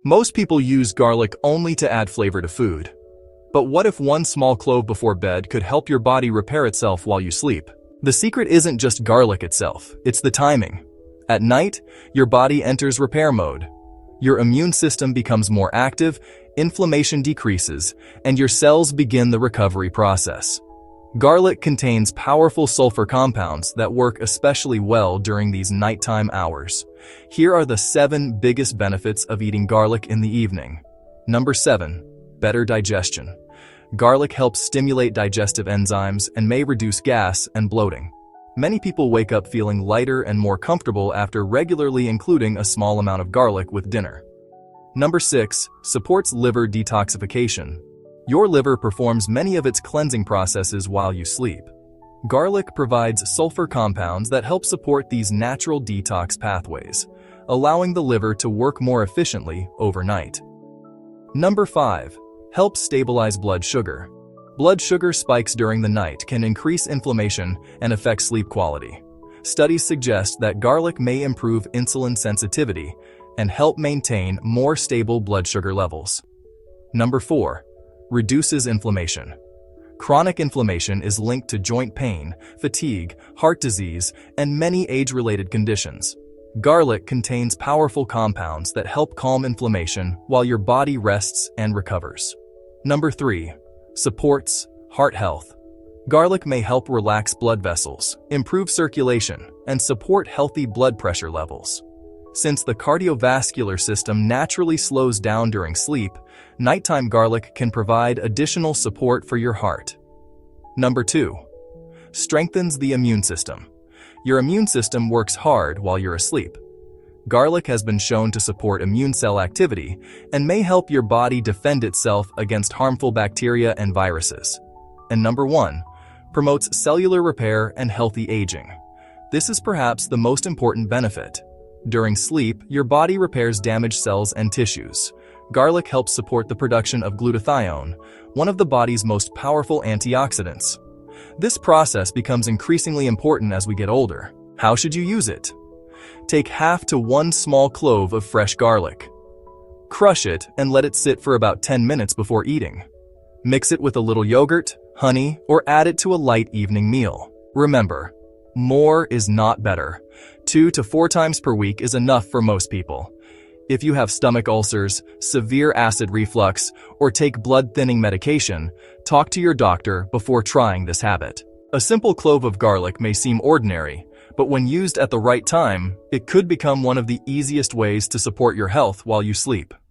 Most people use garlic only to add flavor to food. But what if one small clove before bed could help your body repair itself while you sleep? The secret isn't just garlic itself, it's the timing. At night, your body enters repair mode. Your immune system becomes more active, inflammation decreases, and your cells begin the recovery process. Garlic contains powerful sulfur compounds that work especially well during these nighttime hours. Here are the 7 biggest benefits of eating garlic in the evening. Number 7. Better digestion. Garlic helps stimulate digestive enzymes and may reduce gas and bloating. Many people wake up feeling lighter and more comfortable after regularly including a small amount of garlic with dinner. Number 6. Supports liver detoxification. Your liver performs many of its cleansing processes while you sleep. Garlic provides sulfur compounds that help support these natural detox pathways, allowing the liver to work more efficiently overnight. Number 5. Helps stabilize blood sugar. Blood sugar spikes during the night can increase inflammation and affect sleep quality. Studies suggest that garlic may improve insulin sensitivity and help maintain more stable blood sugar levels. Number 4. Reduces inflammation. Chronic inflammation is linked to joint pain, fatigue, heart disease, and many age-related conditions. Garlic contains powerful compounds that help calm inflammation while your body rests and recovers. Number 3. Supports heart health. Garlic may help relax blood vessels, improve circulation, and support healthy blood pressure levels. Since the cardiovascular system naturally slows down during sleep, nighttime garlic can provide additional support for your heart. Number 2. Strengthens the immune system. Your immune system works hard while you're asleep. Garlic has been shown to support immune cell activity and may help your body defend itself against harmful bacteria and viruses. And number 1. Promotes cellular repair and healthy aging. This is perhaps the most important benefit. During sleep, your body repairs damaged cells and tissues. Garlic helps support the production of glutathione, one of the body's most powerful antioxidants. This process becomes increasingly important as we get older. How should you use it? Take half to 1 small clove of fresh garlic. Crush it and let it sit for about 10 minutes before eating. Mix it with a little yogurt, honey, or add it to a light evening meal. Remember, more is not better. 2 to 4 times per week is enough for most people. If you have stomach ulcers, severe acid reflux, or take blood-thinning medication, talk to your doctor before trying this habit. A simple clove of garlic may seem ordinary, but when used at the right time, it could become one of the easiest ways to support your health while you sleep.